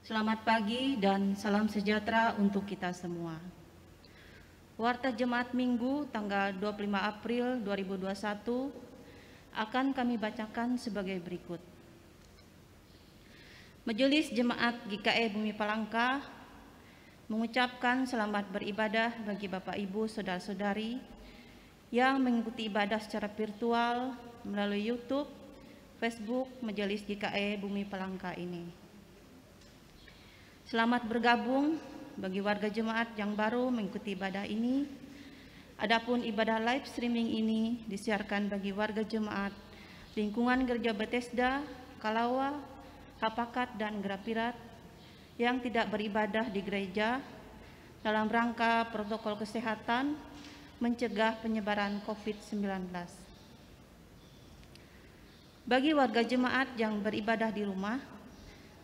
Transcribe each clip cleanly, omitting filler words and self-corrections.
Selamat pagi dan salam sejahtera untuk kita semua. Warta Jemaat Minggu tanggal 25 April 2021 akan kami bacakan sebagai berikut. Majelis Jemaat GKE Bumi Palangka mengucapkan selamat beribadah bagi Bapak Ibu Saudara-saudari yang mengikuti ibadah secara virtual melalui YouTube, Facebook Majelis GKE Bumi Palangka ini. Selamat bergabung bagi warga jemaat yang baru mengikuti ibadah ini. Adapun ibadah live streaming ini disiarkan bagi warga jemaat lingkungan Gereja Bethesda, Kalawa, Hapakat, dan Grapirat yang tidak beribadah di gereja dalam rangka protokol kesehatan mencegah penyebaran COVID-19. Bagi warga jemaat yang beribadah di rumah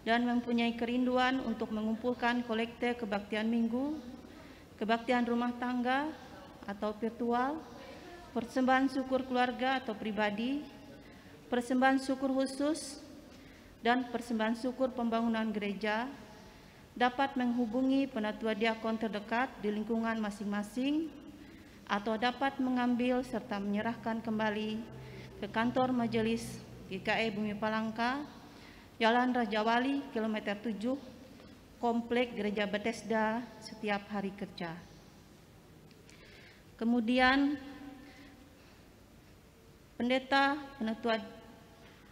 dan mempunyai kerinduan untuk mengumpulkan kolekte kebaktian minggu, kebaktian rumah tangga atau virtual, persembahan syukur keluarga atau pribadi, persembahan syukur khusus, dan persembahan syukur pembangunan gereja, dapat menghubungi penatua diakon terdekat di lingkungan masing-masing atau dapat mengambil serta menyerahkan kembali ke kantor Majelis GKE Bumi Palangka, Jalan Raja Wali, kilometer 7, Komplek Gereja Bethesda setiap hari kerja. Kemudian pendeta, penatua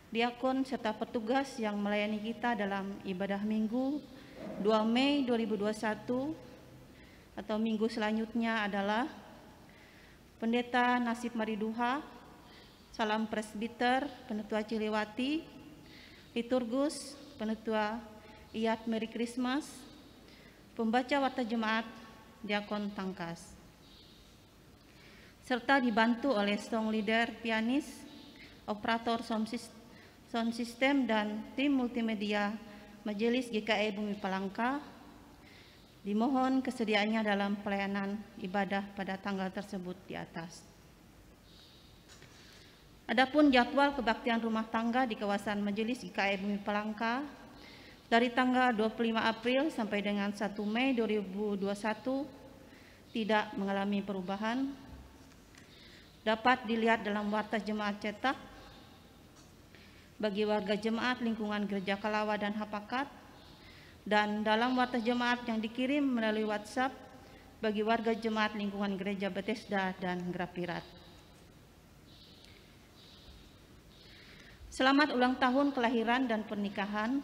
diakon serta petugas yang melayani kita dalam ibadah minggu 2 Mei 2021 atau minggu selanjutnya adalah Pendeta Nasib Mariduha, Salam Presbiter, Penatua Ciliwati, Liturgus, Penatua Iyat Merry Christmas, Pembaca Warta Jemaat Diakon Tangkas, serta dibantu oleh song leader, pianis, operator sound system, dan tim multimedia Majelis GKE Bumi Palangka. Dimohon kesediaannya dalam pelayanan ibadah pada tanggal tersebut di atas. Adapun jadwal kebaktian rumah tangga di kawasan Majelis GKE Bumi Palangka dari tanggal 25 April sampai dengan 1 Mei 2021 tidak mengalami perubahan. Dapat dilihat dalam Warta Jemaat cetak bagi warga jemaat lingkungan Gereja Kalawa dan Hapakat, dan dalam Warta Jemaat yang dikirim melalui WhatsApp bagi warga jemaat lingkungan Gereja Bethesda dan Grapirat. Selamat ulang tahun kelahiran dan pernikahan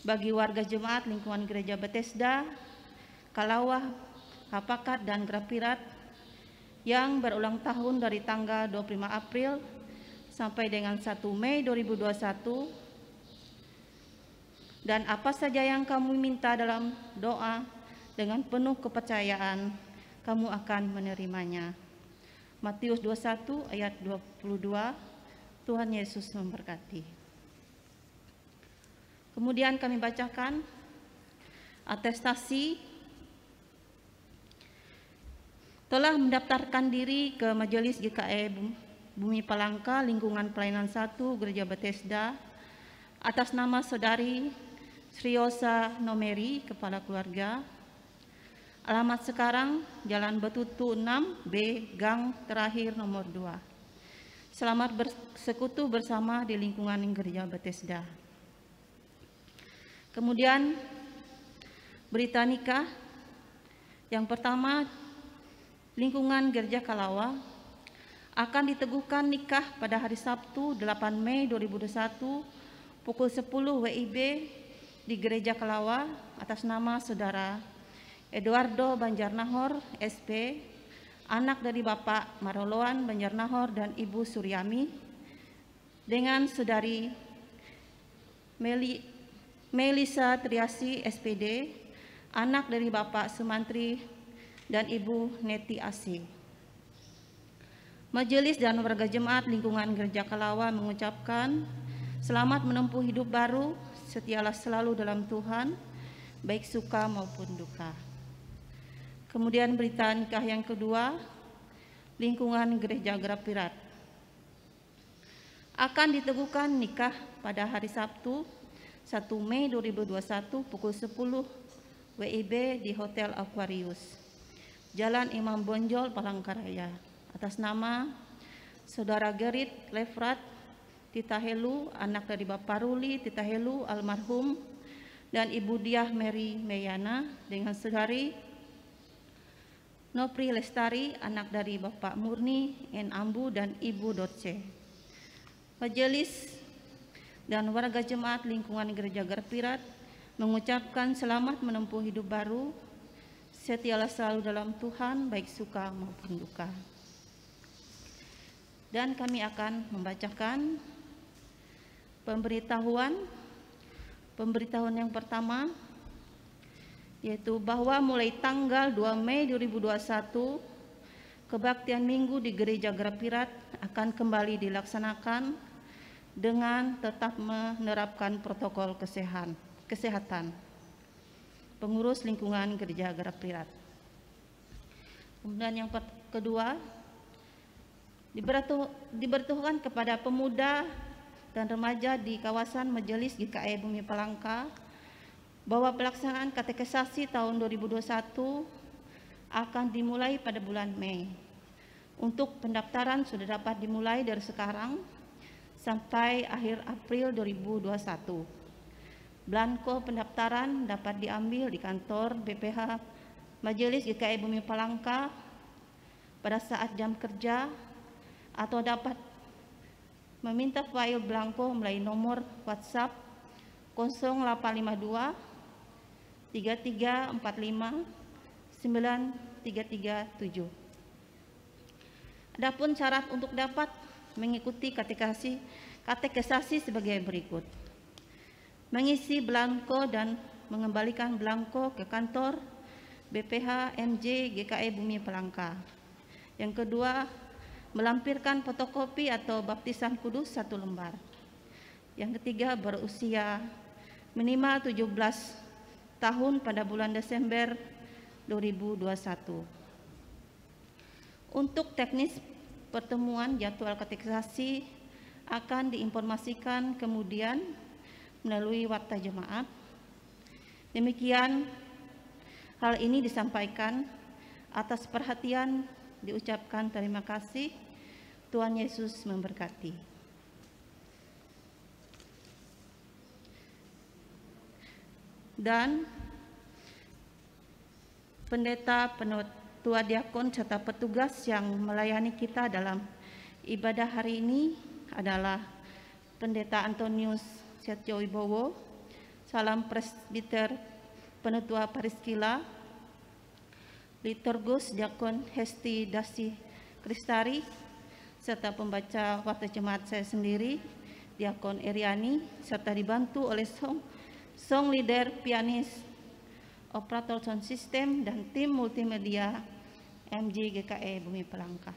bagi warga jemaat lingkungan Gereja Bethesda, Kalawa, Hapakat, dan Grapirat yang berulang tahun dari tanggal 25 April sampai dengan 1 Mei 2021, dan apa saja yang kamu minta dalam doa dengan penuh kepercayaan kamu akan menerimanya. Matius 21 ayat 22. Tuhan Yesus memberkati. Kemudian kami bacakan atestasi telah mendaftarkan diri ke Majelis GKE Bumi Palangka lingkungan pelayanan 1 Gereja Bethesda atas nama Saudari Sriosa Nomeri, Kepala Keluarga. Alamat sekarang Jalan Betutu 6B, Gang Terakhir nomor 2. Selamat bersekutu bersama di lingkungan Gereja Bethesda. Kemudian berita nikah. Yang pertama, lingkungan Gereja Kalawa akan diteguhkan nikah pada hari Sabtu 8 Mei 2021 pukul 10 WIB di Gereja Kalawa atas nama Saudara Eduardo Banjarnahor SP, anak dari Bapak Maroloan Banjarnahor dan Ibu Suryami, dengan Saudari Melisa Triasi SPD, anak dari Bapak Sumantri dan Ibu Neti Asi. Majelis dan warga jemaat lingkungan Gereja Kalawa mengucapkan selamat menempuh hidup baru, setialah selalu dalam Tuhan, baik suka maupun duka. Kemudian berita nikah yang kedua, lingkungan Gereja Grapirat akan diteguhkan nikah pada hari Sabtu 1 Mei 2021 pukul 10 WIB di Hotel Aquarius, Jalan Imam Bonjol, Palangkaraya, atas nama Saudara Gerit Lefrat Titahelu, anak dari Bapak Ruli Titahelu almarhum, dan Ibu Diah Mary Meyana dengan saudari Nopri Lestari, anak dari Bapak Murni N. Ambu dan Ibu Dorce. Majelis dan warga jemaat lingkungan Gereja Garpirat mengucapkan selamat menempuh hidup baru, setialah selalu dalam Tuhan, baik suka maupun duka. Dan kami akan membacakan pemberitahuan yang pertama, yaitu bahwa mulai tanggal 2 Mei 2021 kebaktian minggu di Gereja Garpirat akan kembali dilaksanakan dengan tetap menerapkan protokol kesehatan. Pengurus lingkungan Gereja Garpirat. Kemudian yang kedua, diberitahukan kepada pemuda dan remaja di kawasan Majelis GKE Bumi Palangka bahwa pelaksanaan katekisasi tahun 2021 akan dimulai pada bulan Mei. Untuk pendaftaran sudah dapat dimulai dari sekarang sampai akhir April 2021. Blanko pendaftaran dapat diambil di kantor BPH Majelis GKE Bumi Palangka pada saat jam kerja, atau dapat meminta file blanko melalui nomor WhatsApp 0852 3345 9337. Adapun syarat untuk dapat mengikuti katekisasi sebagai berikut: mengisi blanko dan mengembalikan blanko ke kantor BPH MJ GKE Bumi Palangka. Yang kedua, melampirkan fotokopi atau baptisan kudus 1 lembar. Yang ketiga, berusia minimal 17 tahun pada bulan Desember 2021. Untuk teknis pertemuan jadwal katekisasi akan diinformasikan kemudian melalui warta jemaat. Demikian hal ini disampaikan, atas perhatian diucapkan terima kasih. Tuhan Yesus memberkati. Dan pendeta, penatua diakon serta petugas yang melayani kita dalam ibadah hari ini adalah Pendeta Antonius Setio Wibowo, Salam Presbiter Penutua Pariskila, Liturgus Diakon Hesti Dasi Kristari, serta pembaca warta jemaat saya sendiri, Diakon Eriani, serta dibantu oleh song leader, pianis, operator sound system, dan tim multimedia MJ GKE Bumi Palangka.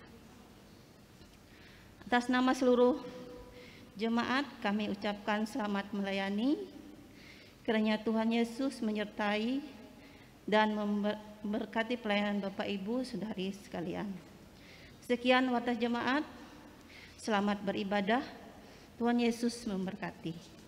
Atas nama seluruh jemaat kami ucapkan selamat melayani, kiranya Tuhan Yesus menyertai dan memberkati pelayanan Bapak Ibu Saudari sekalian. Sekian warta jemaat, selamat beribadah, Tuhan Yesus memberkati.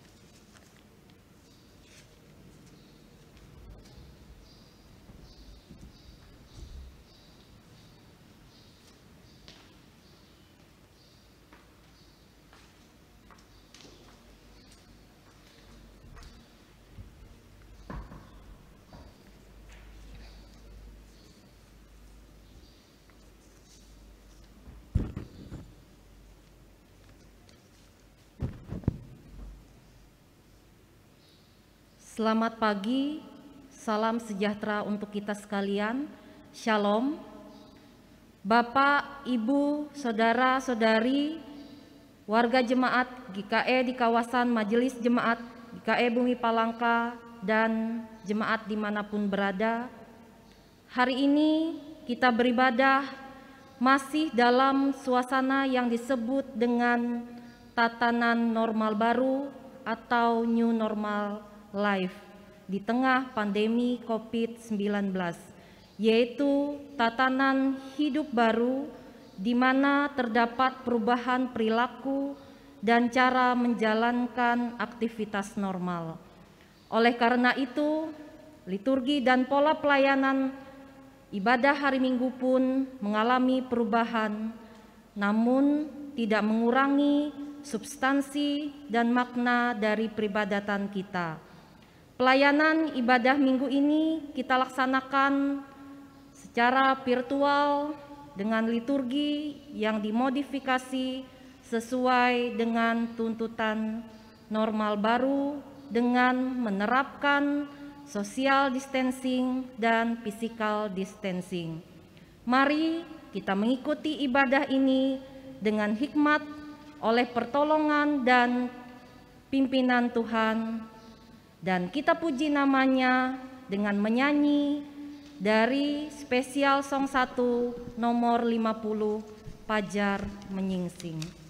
Selamat pagi, salam sejahtera untuk kita sekalian, Shalom. Bapak, Ibu, Saudara-saudari, warga jemaat GKE di kawasan Majelis Jemaat GKE Bumi Palangka, dan jemaat dimanapun berada. Hari ini kita beribadah masih dalam suasana yang disebut dengan tatanan normal baru atau new normal life di tengah pandemi COVID-19, yaitu tatanan hidup baru di mana terdapat perubahan perilaku dan cara menjalankan aktivitas normal. Oleh karena itu, liturgi dan pola pelayanan ibadah hari Minggu pun mengalami perubahan, namun tidak mengurangi substansi dan makna dari peribadatan kita. Pelayanan ibadah Minggu ini kita laksanakan secara virtual dengan liturgi yang dimodifikasi sesuai dengan tuntutan normal baru dengan menerapkan social distancing dan physical distancing. Mari kita mengikuti ibadah ini dengan hikmat oleh pertolongan dan pimpinan Tuhan, dan kita puji namanya dengan menyanyi dari spesial song 1 nomor 50, Pajar Menyingsing.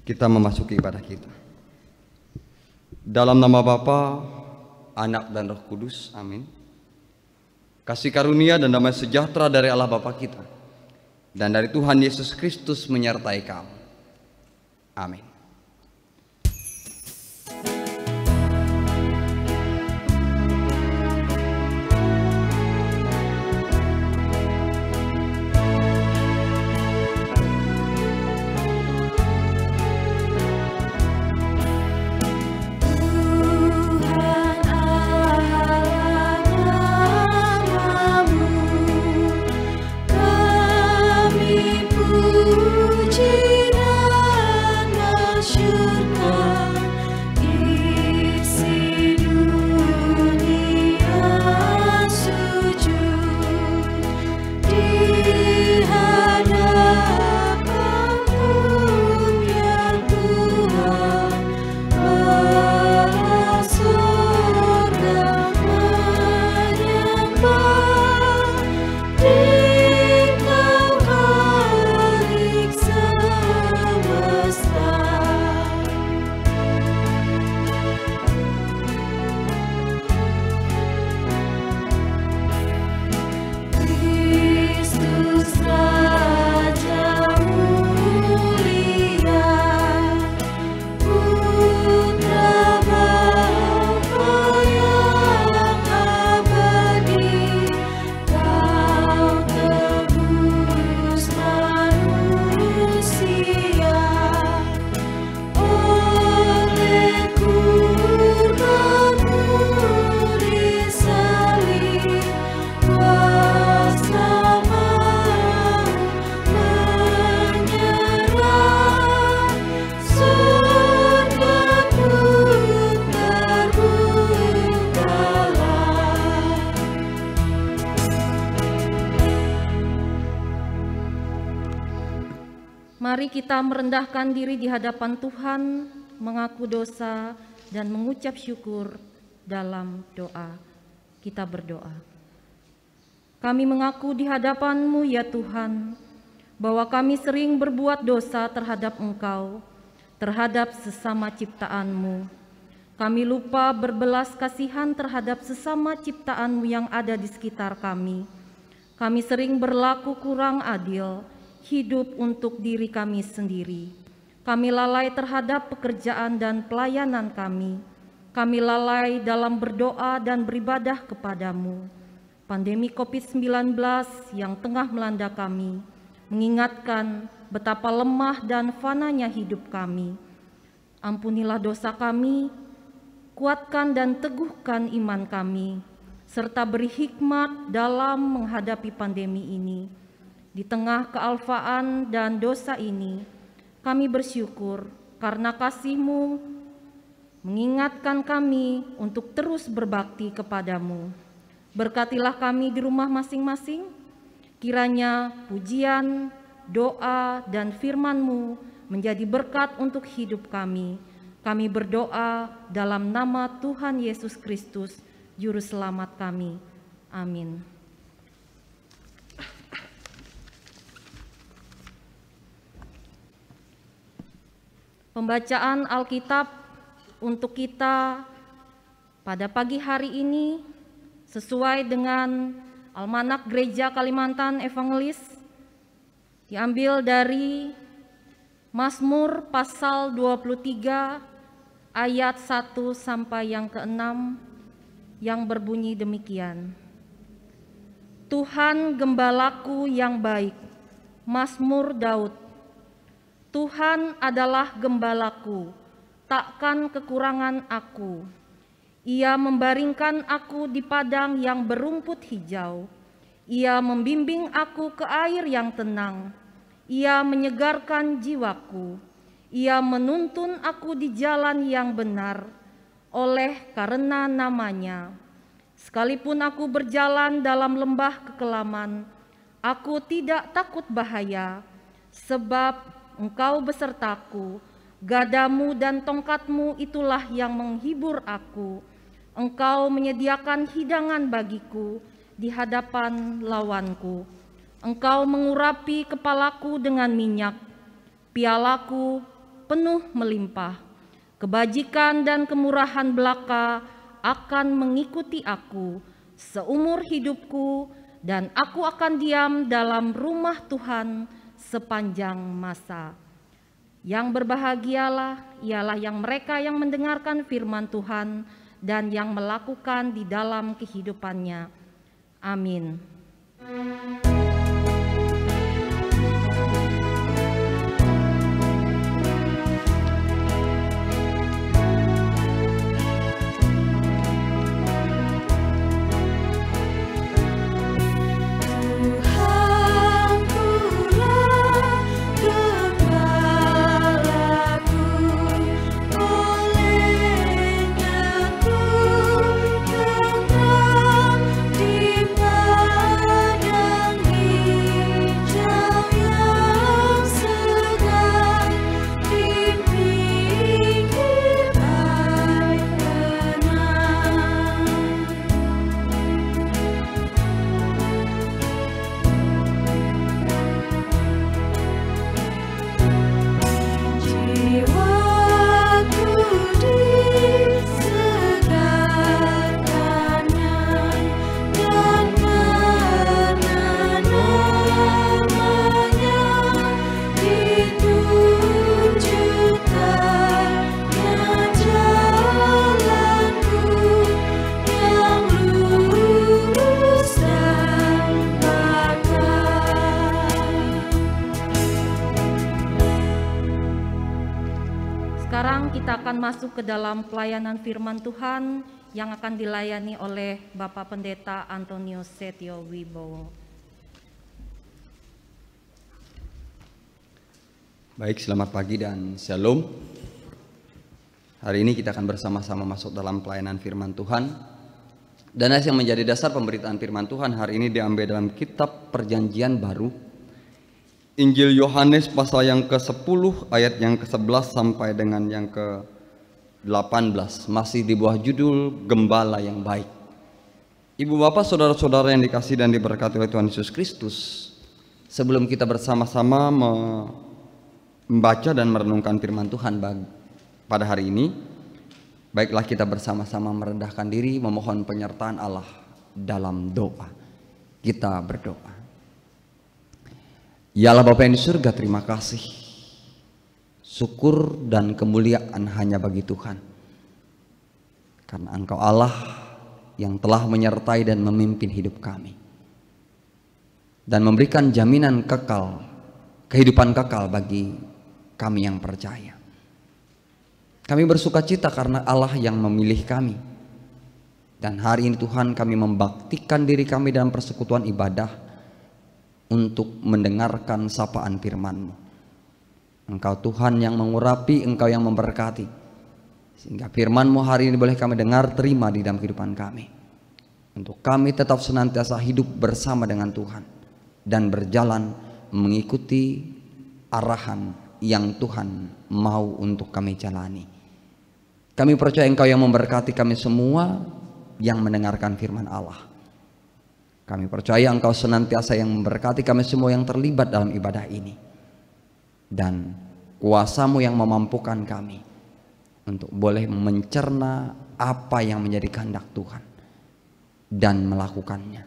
Kita memasuki ibadah kita. Dalam nama Bapa, Anak dan Roh Kudus, amin. Kasih karunia dan damai sejahtera dari Allah Bapa kita dan dari Tuhan Yesus Kristus menyertai kamu. Amin. Mari kita merendahkan diri di hadapan Tuhan, mengaku dosa dan mengucap syukur dalam doa. Kita berdoa. Kami mengaku di hadapan-Mu ya Tuhan, bahwa kami sering berbuat dosa terhadap Engkau terhadap sesama ciptaan-Mu. Kami lupa berbelas kasihan terhadap sesama ciptaan-Mu yang ada di sekitar kami. Kami sering berlaku kurang adil, hidup untuk diri kami sendiri. Kami lalai terhadap pekerjaan dan pelayanan kami. Kami lalai dalam berdoa dan beribadah kepadamu. Pandemi COVID-19 yang tengah melanda kami mengingatkan betapa lemah dan fananya hidup kami. Ampunilah dosa kami, kuatkan dan teguhkan iman kami, serta beri hikmat dalam menghadapi pandemi ini. Di tengah kealfaan dan dosa ini, kami bersyukur karena kasih-Mu mengingatkan kami untuk terus berbakti kepadamu. Berkatilah kami di rumah masing-masing, kiranya pujian, doa, dan firman-Mu menjadi berkat untuk hidup kami. Kami berdoa dalam nama Tuhan Yesus Kristus, Juru Selamat kami. Amin. Pembacaan Alkitab untuk kita pada pagi hari ini sesuai dengan Almanak Gereja Kalimantan Evangelis diambil dari Mazmur pasal 23 ayat 1 sampai yang ke-6 yang berbunyi demikian. Tuhan gembalaku yang baik, Mazmur Daud. Tuhan adalah gembalaku, takkan kekurangan aku. Ia membaringkan aku di padang yang berumput hijau. Ia membimbing aku ke air yang tenang. Ia menyegarkan jiwaku. Ia menuntun aku di jalan yang benar oleh karena namanya. Sekalipun aku berjalan dalam lembah kekelaman, aku tidak takut bahaya, sebab Engkau besertaku. Gadamu dan tongkatmu itulah yang menghibur aku. Engkau menyediakan hidangan bagiku di hadapan lawanku. Engkau mengurapi kepalaku dengan minyak, pialaku penuh melimpah. Kebajikan dan kemurahan belaka akan mengikuti aku seumur hidupku, dan aku akan diam dalam rumah Tuhan sepanjang masa. Yang berbahagialah ialah yang mereka yang mendengarkan firman Tuhan dan yang melakukan di dalam kehidupannya. Amin. Kita akan masuk ke dalam pelayanan firman Tuhan yang akan dilayani oleh Bapak Pendeta Antonius Setio Wibowo. Baik, selamat pagi dan shalom. Hari ini kita akan bersama-sama masuk dalam pelayanan firman Tuhan. Dan yang menjadi dasar pemberitaan firman Tuhan hari ini diambil dalam kitab Perjanjian Baru, Injil Yohanes pasal yang ke-10 ayat yang ke-11 sampai dengan yang ke-18, masih di bawah judul Gembala yang Baik. Ibu bapak saudara-saudara yang dikasihi dan diberkati oleh Tuhan Yesus Kristus, sebelum kita bersama-sama membaca dan merenungkan firman Tuhan pada hari ini, baiklah kita bersama-sama merendahkan diri memohon penyertaan Allah dalam doa. Kita berdoa. Ya Allah Bapa yang di surga, terima kasih. Syukur dan kemuliaan hanya bagi Tuhan. Karena Engkau Allah yang telah menyertai dan memimpin hidup kami. Dan memberikan jaminan kekal, kehidupan kekal bagi kami yang percaya. Kami bersuka cita karena Allah yang memilih kami. Dan hari ini Tuhan, kami membaktikan diri kami dalam persekutuan ibadah untuk mendengarkan sapaan firman-Mu. Engkau Tuhan yang mengurapi, Engkau yang memberkati, sehingga firman-Mu hari ini boleh kami dengar, terima di dalam kehidupan kami, untuk kami tetap senantiasa hidup bersama dengan Tuhan dan berjalan mengikuti arahan yang Tuhan mau untuk kami jalani. Kami percaya Engkau yang memberkati kami semua yang mendengarkan firman Allah. Kami percaya Engkau senantiasa yang memberkati kami semua yang terlibat dalam ibadah ini. Dan kuasa-Mu yang memampukan kami untuk boleh mencerna apa yang menjadi kehendak Tuhan dan melakukannya.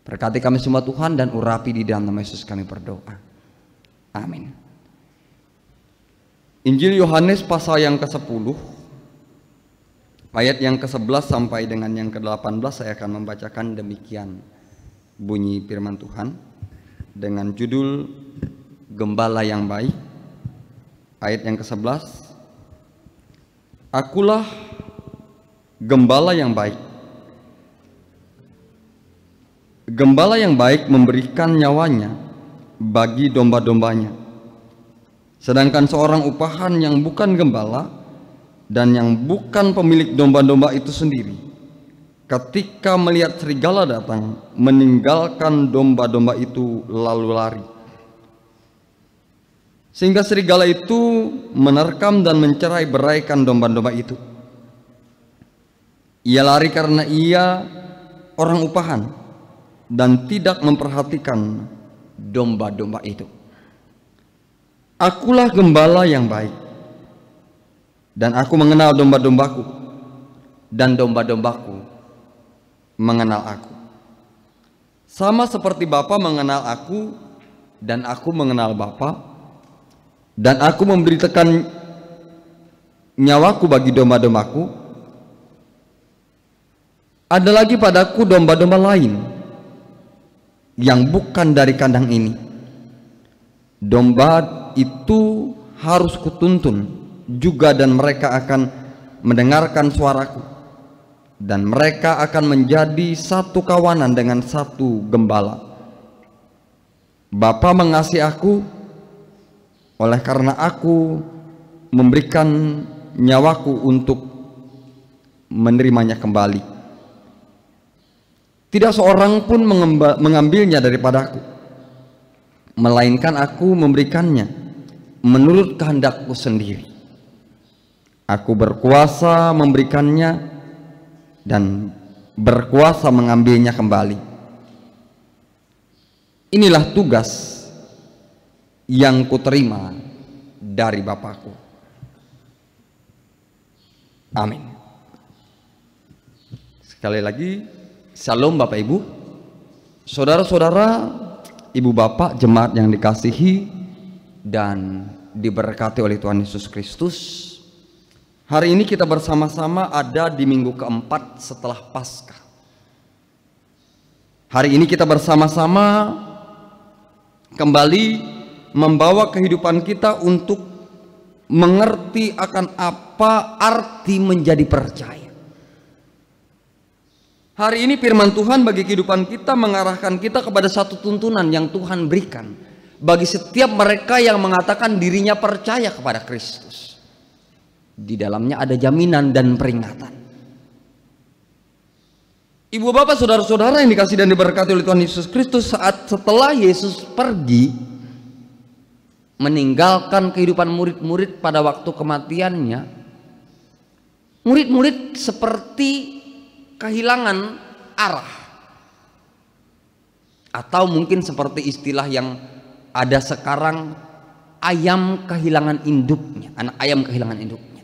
Berkati kami semua Tuhan, dan urapi di dalam nama Yesus kami berdoa. Amin. Injil Yohanes pasal yang ke-10 ayat yang ke-11 sampai dengan yang ke-18 saya akan membacakan demikian bunyi firman Tuhan dengan judul Gembala yang Baik. Ayat yang ke-11, Akulah gembala yang baik. Gembala yang baik memberikan nyawanya bagi domba-dombanya. Sedangkan seorang upahan yang bukan gembala dan yang bukan pemilik domba-domba itu sendiri, ketika melihat serigala datang, meninggalkan domba-domba itu lalu lari. Sehingga serigala itu menerkam dan mencerai-beraikan domba-domba itu. Ia lari karena ia orang upahan dan tidak memperhatikan domba-domba itu. Akulah gembala yang baik, dan aku mengenal domba-dombaku, dan domba-dombaku mengenal aku. Sama seperti Bapa mengenal aku, dan aku mengenal Bapa, dan aku memberitakan nyawaku bagi domba-dombaku. Ada lagi padaku domba-domba lain yang bukan dari kandang ini. Domba itu harus kutuntun juga, dan mereka akan mendengarkan suaraku, dan mereka akan menjadi satu kawanan dengan satu gembala. Bapa mengasihi aku, oleh karena aku memberikan nyawaku untuk menerimanya kembali. Tidak seorang pun mengambilnya daripadaku, melainkan aku memberikannya menurut kehendakku sendiri. Aku berkuasa memberikannya dan berkuasa mengambilnya kembali. Inilah tugas yang kuterima dari Bapakku. Amin. Sekali lagi, Shalom Bapak Ibu, saudara-saudara, Ibu Bapak, jemaat yang dikasihi dan diberkati oleh Tuhan Yesus Kristus. Hari ini kita bersama-sama ada di minggu keempat setelah Paskah. Hari ini kita bersama-sama kembali membawa kehidupan kita untuk mengerti akan apa arti menjadi percaya. Hari ini firman Tuhan bagi kehidupan kita mengarahkan kita kepada satu tuntunan yang Tuhan berikan bagi setiap mereka yang mengatakan dirinya percaya kepada Kristus. Di dalamnya ada jaminan dan peringatan. Ibu bapak saudara-saudara yang dikasihi dan diberkati oleh Tuhan Yesus Kristus, saat setelah Yesus pergi meninggalkan kehidupan murid-murid pada waktu kematiannya, murid-murid seperti kehilangan arah, atau mungkin seperti istilah yang ada sekarang, ayam kehilangan induknya, anak ayam kehilangan induknya.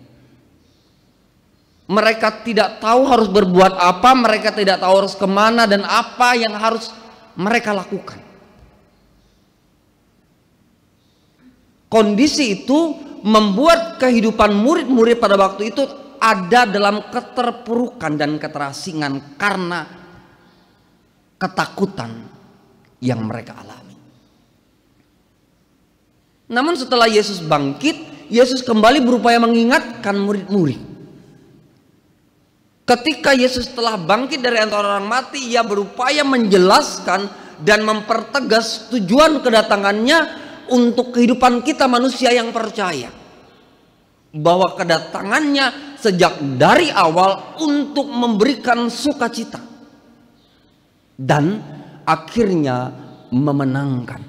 Mereka tidak tahu harus berbuat apa, mereka tidak tahu harus kemana dan apa yang harus mereka lakukan. Kondisi itu membuat kehidupan murid-murid pada waktu itu ada dalam keterpurukan dan keterasingan karena ketakutan yang mereka alami. Namun setelah Yesus bangkit, Yesus kembali berupaya mengingatkan murid-murid. Ketika Yesus telah bangkit dari antara orang mati, ia berupaya menjelaskan dan mempertegas tujuan kedatangannya untuk kehidupan kita manusia yang percaya. Bahwa kedatangannya sejak dari awal untuk memberikan sukacita dan akhirnya memenangkan,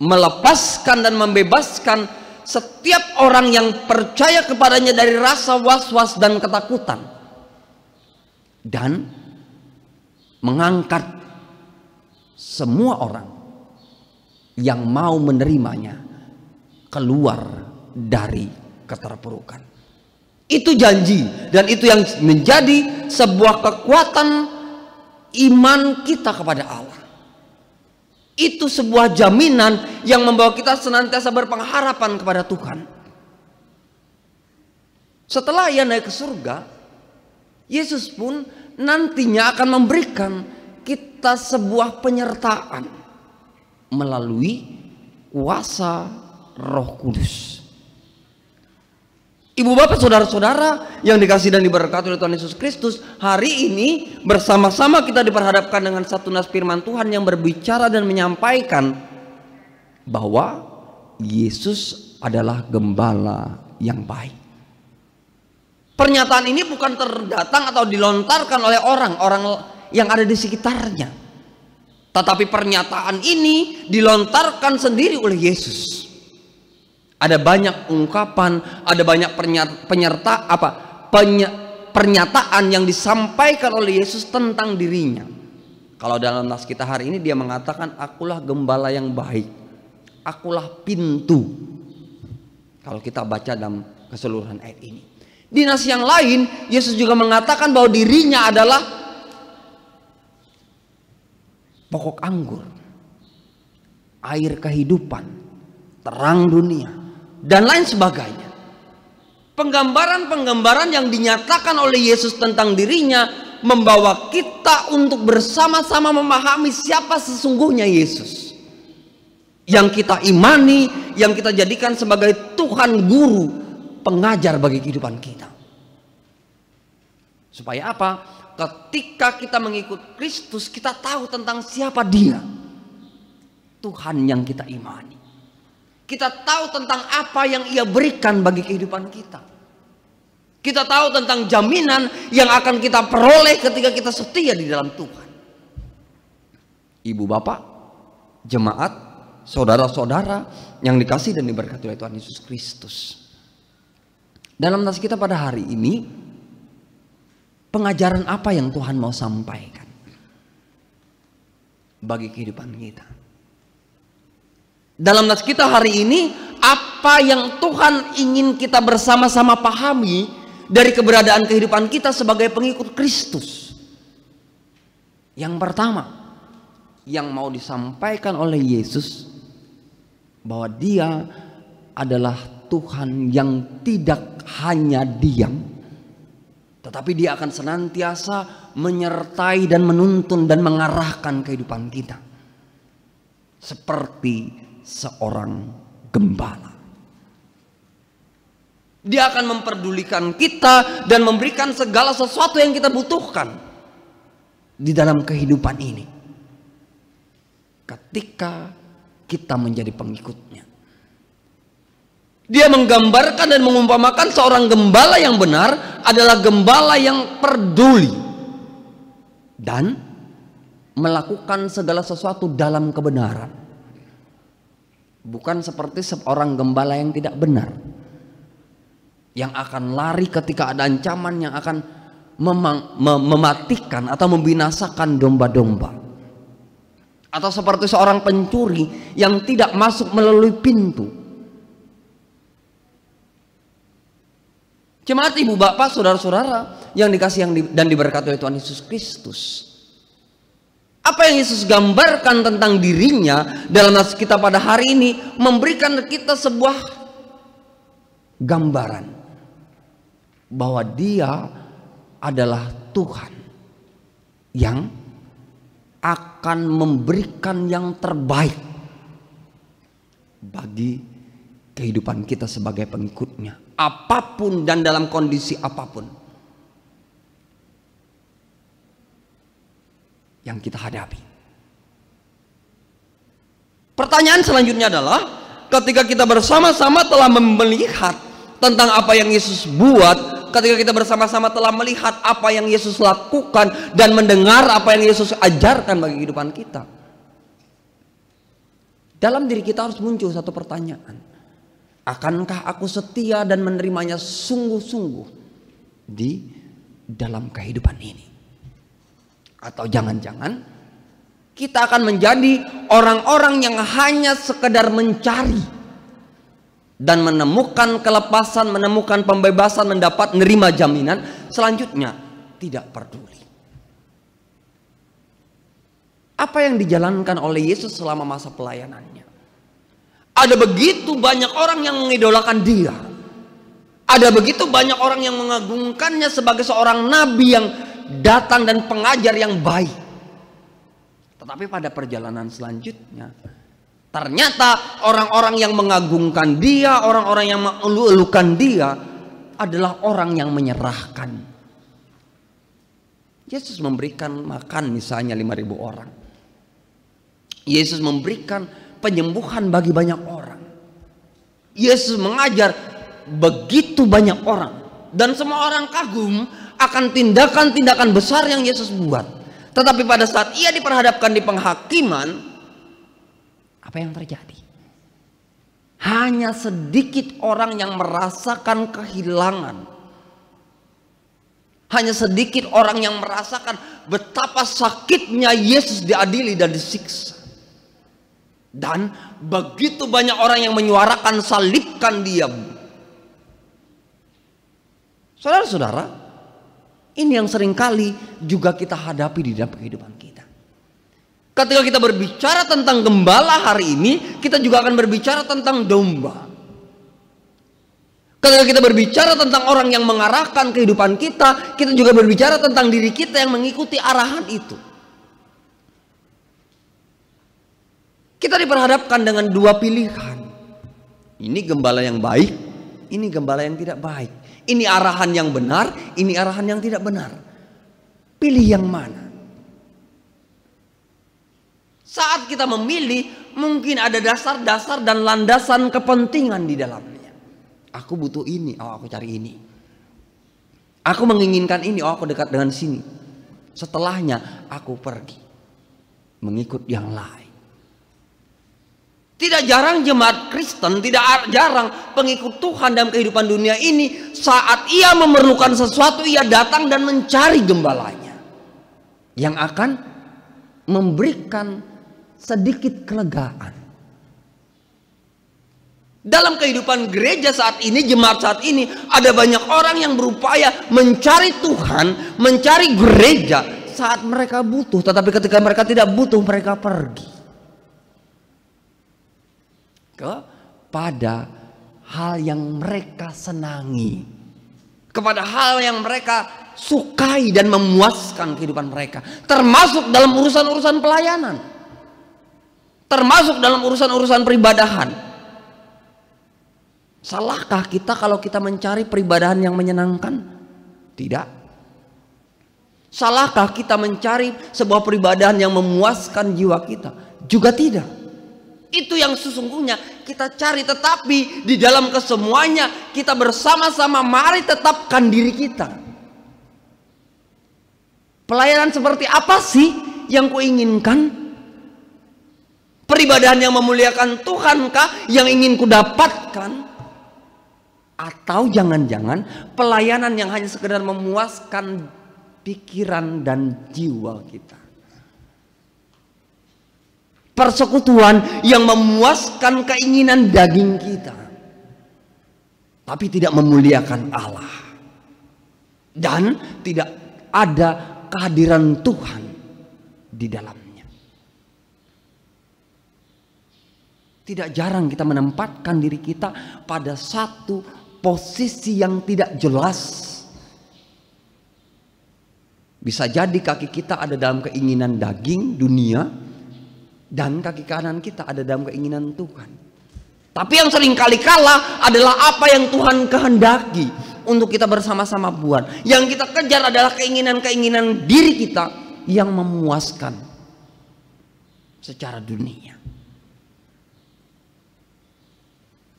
melepaskan dan membebaskan setiap orang yang percaya kepadanya dari rasa was-was dan ketakutan, dan mengangkat semua orang yang mau menerimanya keluar dari keterpurukan. Itu janji, dan itu yang menjadi sebuah kekuatan iman kita kepada Allah. Itu sebuah jaminan yang membawa kita senantiasa berpengharapan kepada Tuhan. Setelah ia naik ke surga, Yesus pun nantinya akan memberikan kita sebuah penyertaan melalui kuasa Roh Kudus. Ibu bapak saudara-saudara yang dikasihi dan diberkati oleh Tuhan Yesus Kristus, hari ini bersama-sama kita diperhadapkan dengan satu nas firman Tuhan yang berbicara dan menyampaikan bahwa Yesus adalah gembala yang baik. Pernyataan ini bukan terdatang atau dilontarkan oleh orang-orang yang ada di sekitarnya, tetapi pernyataan ini dilontarkan sendiri oleh Yesus. Ada banyak ungkapan, ada banyak pernyataan yang disampaikan oleh Yesus tentang dirinya. Kalau dalam nas kita hari ini dia mengatakan, akulah gembala yang baik, akulah pintu. Kalau kita baca dalam keseluruhan ayat ini. Di nas yang lain Yesus juga mengatakan bahwa dirinya adalah pokok anggur, air kehidupan, terang dunia, dan lain sebagainya. Penggambaran-penggambaran yang dinyatakan oleh Yesus tentang dirinya membawa kita untuk bersama-sama memahami siapa sesungguhnya Yesus yang kita imani, yang kita jadikan sebagai Tuhan Guru, pengajar bagi kehidupan kita. Supaya apa? Ketika kita mengikut Kristus, kita tahu tentang siapa Dia, Tuhan yang kita imani. Kita tahu tentang apa yang Ia berikan bagi kehidupan kita. Kita tahu tentang jaminan yang akan kita peroleh ketika kita setia di dalam Tuhan. Ibu bapak, jemaat, saudara-saudara yang dikasihi dan diberkati oleh Tuhan Yesus Kristus. Dalam nas kita pada hari ini, pengajaran apa yang Tuhan mau sampaikan bagi kehidupan kita? Dalam nas kita hari ini, apa yang Tuhan ingin kita bersama-sama pahami dari keberadaan kehidupan kita sebagai pengikut Kristus? Yang pertama yang mau disampaikan oleh Yesus, bahwa Dia adalah Tuhan yang tidak hanya diam, tetapi Dia akan senantiasa menyertai dan menuntun dan mengarahkan kehidupan kita seperti seorang gembala. Dia akan memperdulikan kita dan memberikan segala sesuatu yang kita butuhkan di dalam kehidupan ini ketika kita menjadi pengikutnya. Dia menggambarkan dan mengumpamakan seorang gembala yang benar adalah gembala yang peduli dan melakukan segala sesuatu dalam kebenaran. Bukan seperti seorang gembala yang tidak benar, yang akan lari ketika ada ancaman, yang akan mematikan atau membinasakan domba-domba. Atau seperti seorang pencuri yang tidak masuk melalui pintu. Jemaat ibu bapak saudara-saudara yang dikasihi dan diberkati oleh Tuhan Yesus Kristus, apa yang Yesus gambarkan tentang dirinya dalam nas kita pada hari ini memberikan kita sebuah gambaran bahwa Dia adalah Tuhan yang akan memberikan yang terbaik bagi kehidupan kita sebagai pengikutnya, apapun dan dalam kondisi apapun yang kita hadapi. Pertanyaan selanjutnya adalah, ketika kita bersama-sama telah melihat tentang apa yang Yesus buat, ketika kita bersama-sama telah melihat apa yang Yesus lakukan dan mendengar apa yang Yesus ajarkan bagi kehidupan kita, dalam diri kita harus muncul satu pertanyaan: akankah aku setia dan menerimanya sungguh-sungguh di dalam kehidupan ini? Atau jangan-jangan kita akan menjadi orang-orang yang hanya sekedar mencari dan menemukan kelepasan, menemukan pembebasan, mendapat menerima jaminan, selanjutnya tidak peduli. Apa yang dijalankan oleh Yesus selama masa pelayanannya? Ada begitu banyak orang yang mengidolakan Dia. Ada begitu banyak orang yang mengagungkannya sebagai seorang nabi yang datang dan pengajar yang baik. Tetapi pada perjalanan selanjutnya, ternyata orang-orang yang mengagungkan Dia, orang-orang yang mengelu-elukan Dia adalah orang yang menyerahkan. Yesus memberikan makan misalnya 5.000 orang. Yesus memberikan penyembuhan bagi banyak orang. Yesus mengajar begitu banyak orang, dan semua orang kagum akan tindakan-tindakan besar yang Yesus buat. Tetapi pada saat Ia diperhadapkan di penghakiman, apa yang terjadi? Hanya sedikit orang yang merasakan kehilangan. Hanya sedikit orang yang merasakan betapa sakitnya Yesus diadili dan disiksa. Dan begitu banyak orang yang menyuarakan salibkan Dia. Saudara-saudara, ini yang seringkali juga kita hadapi di dalam kehidupan kita. Ketika kita berbicara tentang gembala hari ini, kita juga akan berbicara tentang domba. Ketika kita berbicara tentang orang yang mengarahkan kehidupan kita, kita juga berbicara tentang diri kita yang mengikuti arahan itu. Kita diperhadapkan dengan dua pilihan. Ini gembala yang baik, ini gembala yang tidak baik. Ini arahan yang benar, ini arahan yang tidak benar. Pilih yang mana? Saat kita memilih, mungkin ada dasar-dasar dan landasan kepentingan di dalamnya. Aku butuh ini, oh aku cari ini. Aku menginginkan ini, oh aku dekat dengan sini. Setelahnya aku pergi mengikut yang lain. Tidak jarang jemaat Kristen, tidak jarang pengikut Tuhan dalam kehidupan dunia ini, saat ia memerlukan sesuatu, ia datang dan mencari gembalanya yang akan memberikan sedikit kelegaan. Dalam kehidupan gereja saat ini, jemaat saat ini, ada banyak orang yang berupaya mencari Tuhan, mencari gereja saat mereka butuh, tetapi ketika mereka tidak butuh, mereka pergi kepada hal yang mereka senangi, kepada hal yang mereka sukai dan memuaskan kehidupan mereka, termasuk dalam urusan-urusan pelayanan, termasuk dalam urusan-urusan peribadahan. Salahkah kita kalau kita mencari peribadahan yang menyenangkan? Tidak. Salahkah kita mencari sebuah peribadahan yang memuaskan jiwa kita? Juga tidak. Itu yang sesungguhnya kita cari, tetapi di dalam kesemuanya kita bersama-sama mari tetapkan diri kita. Pelayanan seperti apa sih yang kuinginkan? Peribadahan yang memuliakan Tuhankah yang ingin kudapatkan? Atau jangan-jangan pelayanan yang hanya sekedar memuaskan pikiran dan jiwa kita? persekutuan yang memuaskan keinginan daging kita, tapi tidak memuliakan Allah, dan tidak ada kehadiran Tuhan di dalamnya. Tidak jarang kita menempatkan diri kita pada satu posisi yang tidak jelas. Bisa jadi kaki kita ada dalam keinginan daging dunia, dan kaki kanan kita ada dalam keinginan Tuhan. Tapi yang sering kali kalah adalah apa yang Tuhan kehendaki untuk kita bersama-sama buat. Yang kita kejar adalah keinginan-keinginan diri kita yang memuaskan secara dunia.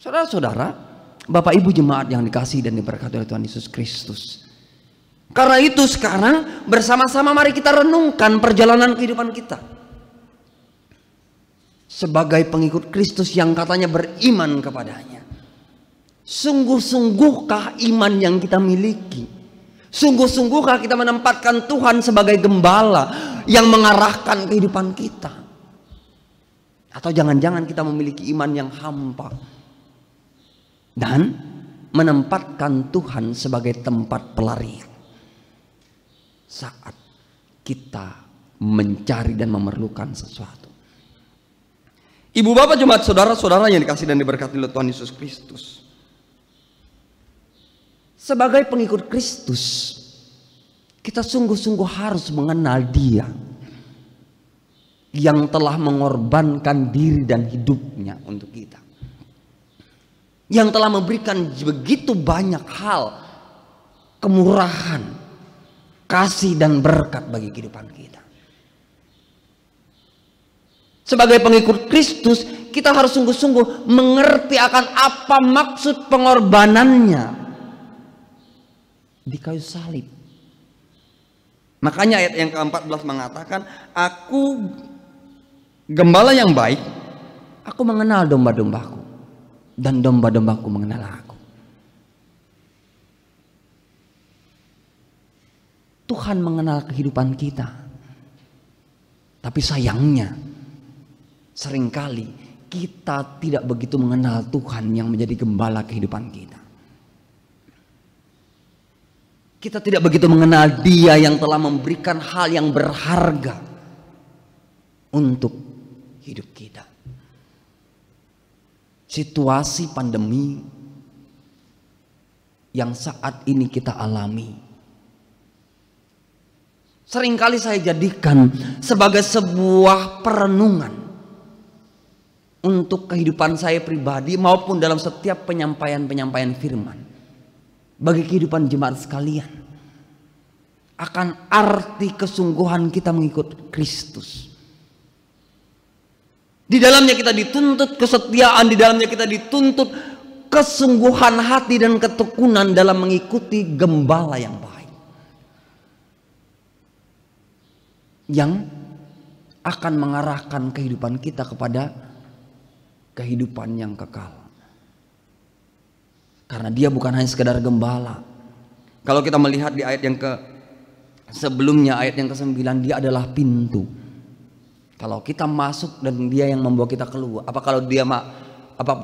Saudara-saudara, Bapak Ibu jemaat yang dikasihi dan diberkati oleh Tuhan Yesus Kristus. Karena itu sekarang bersama-sama mari kita renungkan perjalanan kehidupan kita. Sebagai pengikut Kristus yang katanya beriman kepadanya. Sungguh-sungguhkah iman yang kita miliki? Sungguh-sungguhkah kita menempatkan Tuhan sebagai gembala yang mengarahkan kehidupan kita? Atau jangan-jangan kita memiliki iman yang hampa dan menempatkan Tuhan sebagai tempat pelarian saat kita mencari dan memerlukan sesuatu. Ibu bapak jemaat saudara-saudara yang dikasihi dan diberkati oleh Tuhan Yesus Kristus. Sebagai pengikut Kristus, kita sungguh-sungguh harus mengenal Dia yang telah mengorbankan diri dan hidupnya untuk kita. Yang telah memberikan begitu banyak hal, kemurahan, kasih dan berkat bagi kehidupan kita. Sebagai pengikut Kristus, kita harus sungguh-sungguh mengerti akan apa maksud pengorbanannya di kayu salib. Makanya ayat yang ke-14 mengatakan, aku gembala yang baik, aku mengenal domba-dombaku, dan domba-dombaku mengenal aku. Tuhan mengenal kehidupan kita. Tapi sayangnya seringkali kita tidak begitu mengenal Tuhan yang menjadi gembala kehidupan kita. Kita tidak begitu mengenal Dia yang telah memberikan hal yang berharga untuk hidup kita. Situasi pandemi yang saat ini kita alami, seringkali saya jadikan sebagai sebuah perenungan untuk kehidupan saya pribadi maupun dalam setiap penyampaian firman bagi kehidupan jemaat sekalian, akan arti kesungguhan kita mengikut Kristus. Di dalamnya kita dituntut kesetiaan, di dalamnya kita dituntut kesungguhan hati dan ketekunan dalam mengikuti gembala yang baik, yang akan mengarahkan kehidupan kita kepada kehidupan yang kekal. Karena Dia bukan hanya sekedar gembala. Kalau kita melihat di ayat yang sebelumnya, ayat yang ke-9, Dia adalah pintu. Kalau kita masuk dan Dia yang membawa kita keluar, apa kalau Dia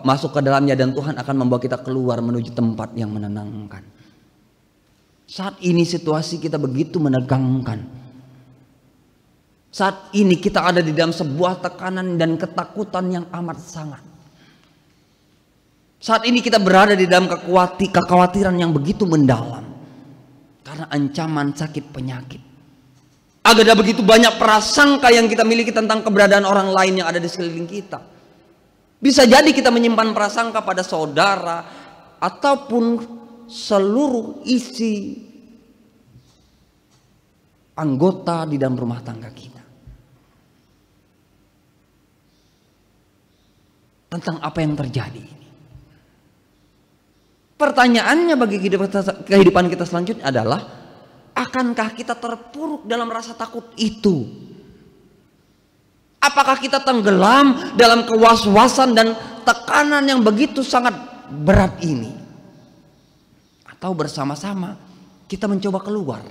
masuk ke dalamnya dan Tuhan akan membawa kita keluar menuju tempat yang menenangkan. Saat ini situasi kita begitu menegangkan. Saat ini kita ada di dalam sebuah tekanan dan ketakutan yang amat sangat. Saat ini kita berada di dalam kekhawatiran yang begitu mendalam karena ancaman sakit penyakit. Ada begitu banyak prasangka yang kita miliki tentang keberadaan orang lain yang ada di sekeliling kita. Bisa jadi kita menyimpan prasangka pada saudara ataupun seluruh isi anggota di dalam rumah tangga kita. Tentang apa yang terjadi ini. Pertanyaannya bagi kehidupan kita selanjutnya adalah, akankah kita terpuruk dalam rasa takut itu? Apakah kita tenggelam dalam kewas-wasan dan tekanan yang begitu sangat berat ini? Atau bersama-sama kita mencoba keluar,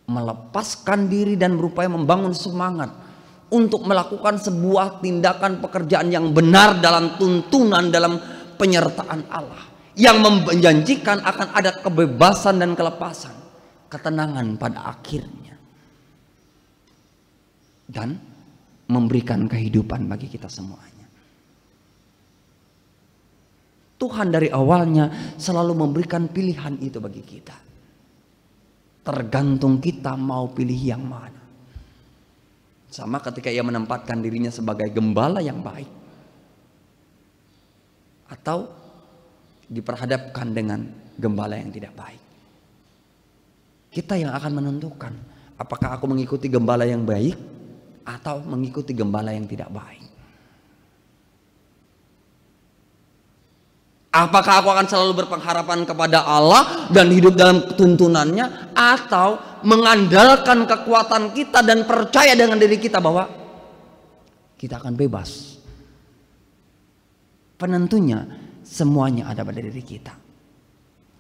melepaskan diri dan berupaya membangun semangat untuk melakukan sebuah tindakan pekerjaan yang benar dalam tuntunan, dalam penyertaan Allah, yang menjanjikan akan ada kebebasan dan kelepasan, ketenangan pada akhirnya, dan memberikan kehidupan bagi kita semuanya. Tuhan dari awalnya selalu memberikan pilihan itu bagi kita. Tergantung kita mau pilih yang mana. Sama ketika ia menempatkan dirinya sebagai gembala yang baik, atau diperhadapkan dengan gembala yang tidak baik. Kita yang akan menentukan apakah aku mengikuti gembala yang baik atau mengikuti gembala yang tidak baik. Apakah aku akan selalu berpengharapan kepada Allah dan hidup dalam tuntunannya, atau mengandalkan kekuatan kita dan percaya dengan diri kita bahwa kita akan bebas? Penentunya semuanya ada pada diri kita.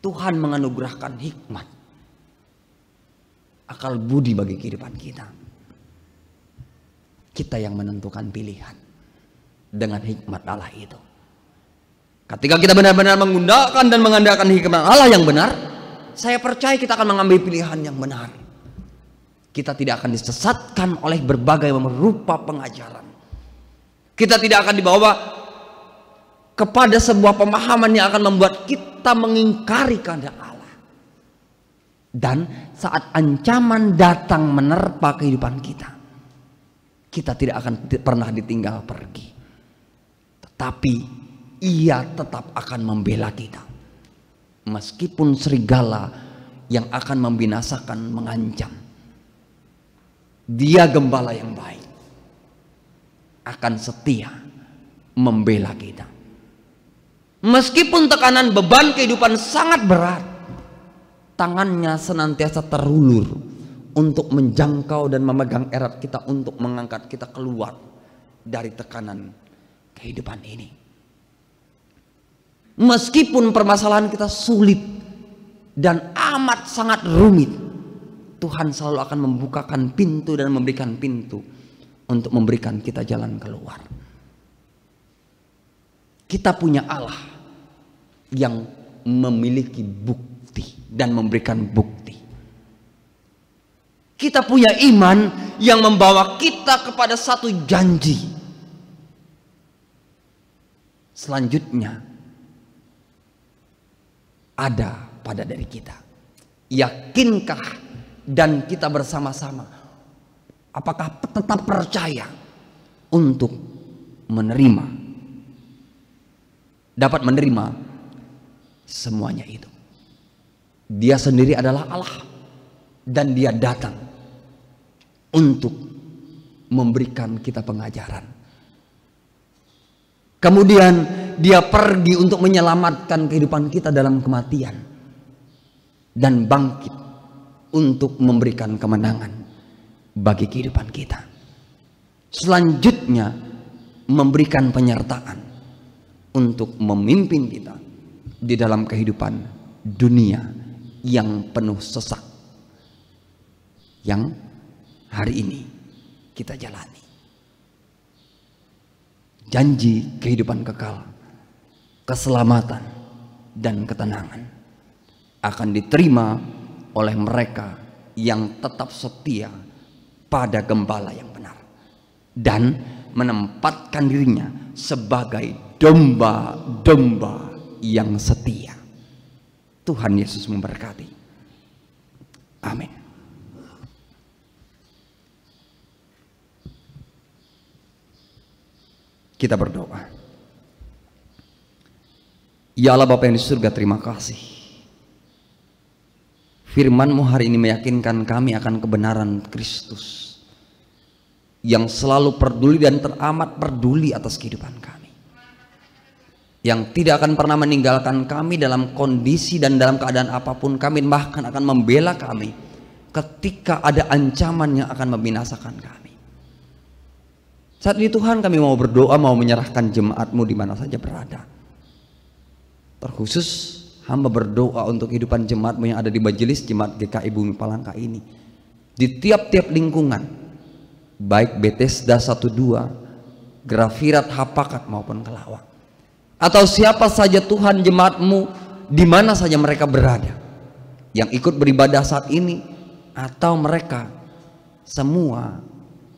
Tuhan menganugerahkan hikmat, akal budi bagi kehidupan kita. Kita yang menentukan pilihan dengan hikmat Allah itu. Ketika kita benar-benar menggunakan dan mengandalkan hikmat Allah yang benar, saya percaya kita akan mengambil pilihan yang benar. Kita tidak akan disesatkan oleh berbagai rupa pengajaran. Kita tidak akan dibawa kepada sebuah pemahaman yang akan membuat kita mengingkari kehendak Allah. Dan saat ancaman datang menerpa kehidupan kita, kita tidak akan pernah ditinggal pergi. Tetapi Ia tetap akan membela kita. Meskipun serigala yang akan membinasakan mengancam, Dia gembala yang baik, akan setia membela kita. Meskipun tekanan beban kehidupan sangat berat, tangannya senantiasa terulur untuk menjangkau dan memegang erat kita, untuk mengangkat kita keluar dari tekanan kehidupan ini. Meskipun permasalahan kita sulit dan amat sangat rumit, Tuhan selalu akan membukakan pintu dan memberikan pintu untuk memberikan kita jalan keluar. Kita punya Allah yang memiliki bukti dan memberikan bukti. Kita punya iman yang membawa kita kepada satu janji. Selanjutnya ada pada diri kita. Yakinkah dan kita bersama-sama, apakah tetap percaya untuk menerima, dapat menerima semuanya itu? Dia sendiri adalah Allah, dan Dia datang untuk memberikan kita pengajaran. Kemudian Dia pergi untuk menyelamatkan kehidupan kita dalam kematian, dan bangkit untuk memberikan kemenangan bagi kehidupan kita. Selanjutnya memberikan penyertaan untuk memimpin kita di dalam kehidupan dunia yang penuh sesak yang hari ini kita jalani. Janji kehidupan kekal, keselamatan dan ketenangan akan diterima oleh mereka yang tetap setia pada gembala yang benar dan menempatkan dirinya sebagai domba-domba yang setia. Tuhan Yesus memberkati. Amin. Kita berdoa. Ya Allah Bapa yang di surga, terima kasih. Firman-Mu hari ini meyakinkan kami akan kebenaran Kristus yang selalu peduli dan teramat peduli atas kehidupan kami, yang tidak akan pernah meninggalkan kami dalam kondisi dan dalam keadaan apapun kami, bahkan akan membela kami ketika ada ancaman yang akan membinasakan kami. Saat ini Tuhan, kami mau berdoa, mau menyerahkan jemaat-Mu di mana saja berada. Terkhusus hamba berdoa untuk kehidupan jemaat-Mu yang ada di majelis jemaat GKI Bumi Palangka ini, di tiap-tiap lingkungan, baik Bethesda 1-2, Grafirat, Hapakat maupun Kelawang, atau siapa saja Tuhan jemaat-Mu di mana saja mereka berada yang ikut beribadah saat ini, atau mereka semua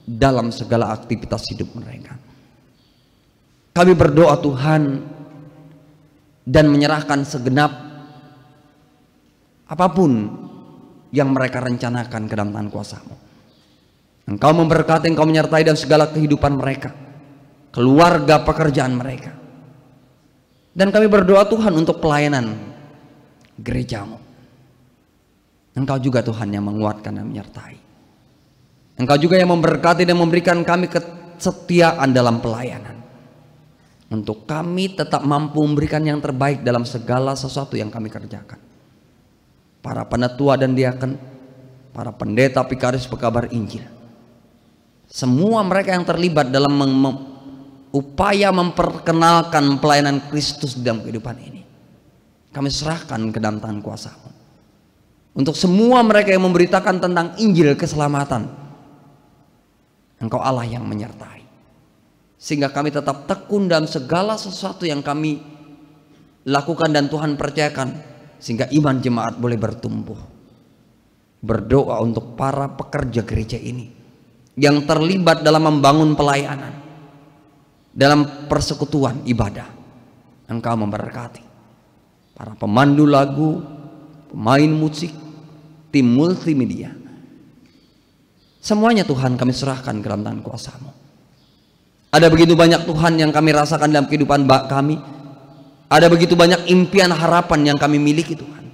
dalam segala aktivitas hidup mereka. Kami berdoa Tuhan dan menyerahkan segenap apapun yang mereka rencanakan ke dalam tangan kuasa-Mu. Engkau memberkati, Engkau menyertai dan segala kehidupan mereka, keluarga, pekerjaan mereka. Dan kami berdoa Tuhan untuk pelayanan gereja-Mu. Engkau juga Tuhan yang menguatkan dan menyertai. Engkau juga yang memberkati dan memberikan kami kesetiaan dalam pelayanan, untuk kami tetap mampu memberikan yang terbaik dalam segala sesuatu yang kami kerjakan. Para penatua dan diaken, para pendeta, pikaris, pekabar Injil, semua mereka yang terlibat dalam upaya memperkenalkan pelayanan Kristus dalam kehidupan ini, kami serahkan ke dalam tangan kuasa-Mu. Untuk semua mereka yang memberitakan tentang Injil keselamatan, Engkau Allah yang menyertai, sehingga kami tetap tekun dalam segala sesuatu yang kami lakukan dan Tuhan percayakan, sehingga iman jemaat boleh bertumbuh. Berdoa untuk para pekerja gereja ini yang terlibat dalam membangun pelayanan, dalam persekutuan ibadah. Engkau memberkati para pemandu lagu, pemain musik, tim multimedia, semuanya Tuhan kami serahkan ke dalam tangan kuasa-Mu. Ada begitu banyak Tuhan yang kami rasakan dalam kehidupan kami. Ada begitu banyak impian, harapan yang kami miliki Tuhan.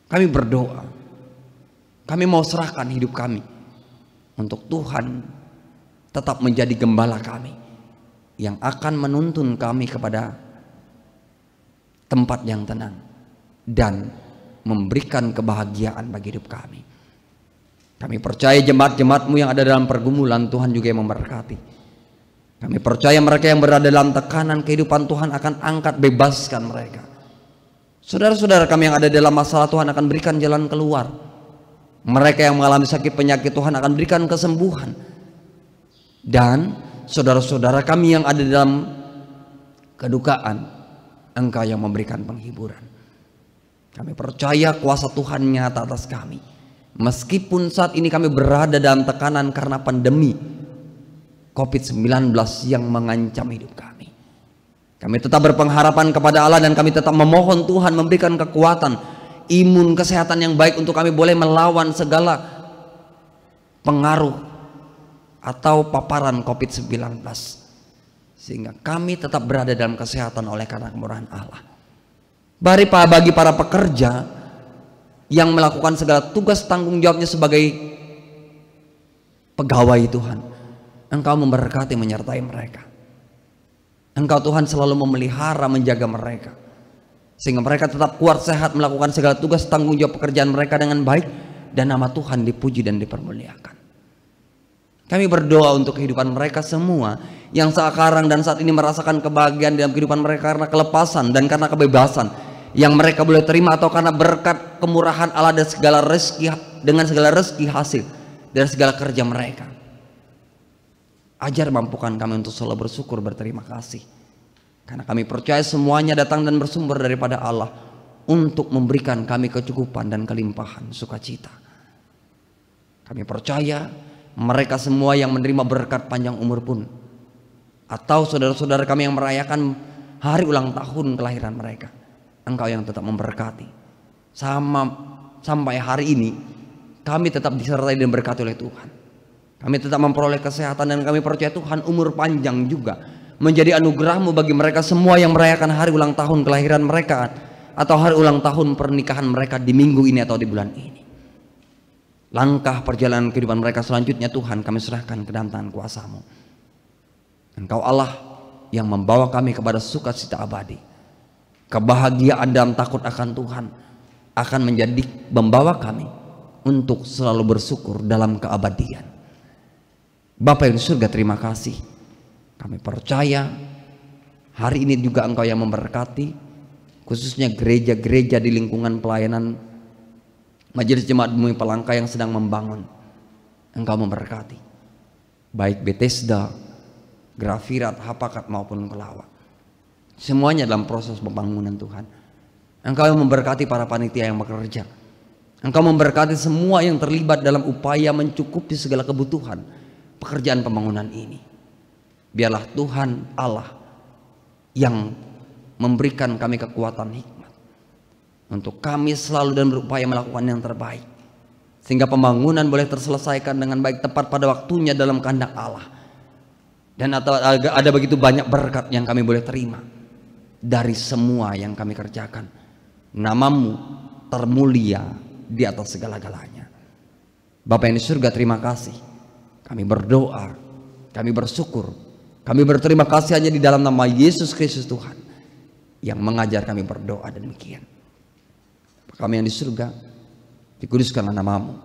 Kami berdoa, kami mau serahkan hidup kami untuk Tuhan tetap menjadi gembala kami, yang akan menuntun kami kepada tempat yang tenang dan memberikan kebahagiaan bagi hidup kami. Kami percaya jemaat-jemaat-Mu yang ada dalam pergumulan, Tuhan juga yang memberkati. Kami percaya mereka yang berada dalam tekanan kehidupan, Tuhan akan angkat, bebaskan mereka. Saudara-saudara kami yang ada dalam masalah, Tuhan akan berikan jalan keluar. Mereka yang mengalami sakit penyakit, Tuhan akan berikan kesembuhan. Dan saudara-saudara kami yang ada dalam kedukaan, Engkau yang memberikan penghiburan. Kami percaya kuasa Tuhan nyata atas kami. Meskipun saat ini kami berada dalam tekanan karena pandemi COVID-19 yang mengancam hidup kami, kami tetap berpengharapan kepada Allah dan kami tetap memohon Tuhan memberikan kekuatan, imun, kesehatan yang baik untuk kami boleh melawan segala pengaruh atau paparan COVID-19, sehingga kami tetap berada dalam kesehatan oleh karena kemurahan Allah. Bagi para pekerja yang melakukan segala tugas tanggung jawabnya sebagai pegawai Tuhan, Engkau memberkati, menyertai mereka. Engkau Tuhan selalu memelihara, menjaga mereka, sehingga mereka tetap kuat, sehat, melakukan segala tugas tanggung jawab pekerjaan mereka dengan baik, dan nama Tuhan dipuji dan dipermuliakan. Kami berdoa untuk kehidupan mereka semua yang sekarang dan saat ini merasakan kebahagiaan dalam kehidupan mereka karena kelepasan dan karena kebebasan yang mereka boleh terima, atau karena berkat kemurahan Allah dan segala rezeki, dengan segala rezeki hasil dari segala kerja mereka. Ajar, mampukan kami untuk selalu bersyukur, berterima kasih, karena kami percaya semuanya datang dan bersumber daripada Allah untuk memberikan kami kecukupan dan kelimpahan sukacita. Kami percaya mereka semua yang menerima berkat panjang umur pun, atau saudara-saudara kami yang merayakan hari ulang tahun kelahiran mereka, Engkau yang tetap memberkati. Sampai hari ini kami tetap disertai dan berkati oleh Tuhan. Kami tetap memperoleh kesehatan dan kami percaya Tuhan umur panjang juga menjadi anugerah-Mu bagi mereka semua yang merayakan hari ulang tahun kelahiran mereka atau hari ulang tahun pernikahan mereka di minggu ini atau di bulan ini. Langkah perjalanan kehidupan mereka selanjutnya Tuhan kami serahkan ke dalam tangan kuasa-Mu. Engkau Allah yang membawa kami kepada sukacita abadi. Kebahagiaan dalam takut akan Tuhan akan menjadi membawa kami untuk selalu bersyukur dalam keabadian. Bapa yang di surga, terima kasih. Kami percaya hari ini juga Engkau yang memberkati, khususnya gereja-gereja di lingkungan pelayanan Majelis Jemaat Bumi Palangka yang sedang membangun. Engkau memberkati. baik Bethesda, Grafirat, Hapakat maupun Kelawak. Semuanya dalam proses pembangunan Tuhan. Engkau yang memberkati para panitia yang bekerja. Engkau memberkati semua yang terlibat dalam upaya mencukupi segala kebutuhan pekerjaan pembangunan ini. Biarlah Tuhan Allah yang memberikan kami kekuatan hikmat untuk kami selalu dan berupaya melakukan yang terbaik, sehingga pembangunan boleh terselesaikan dengan baik tepat pada waktunya dalam kehendak Allah. Dan ada begitu banyak berkat yang kami boleh terima dari semua yang kami kerjakan. Namamu termulia di atas segala-galanya. Bapa yang di surga, terima kasih. Kami berdoa, kami bersyukur, kami berterima kasih hanya di dalam nama Yesus Kristus Tuhan yang mengajar kami berdoa demikian. Kami yang di surga, dikuduskanlah namamu.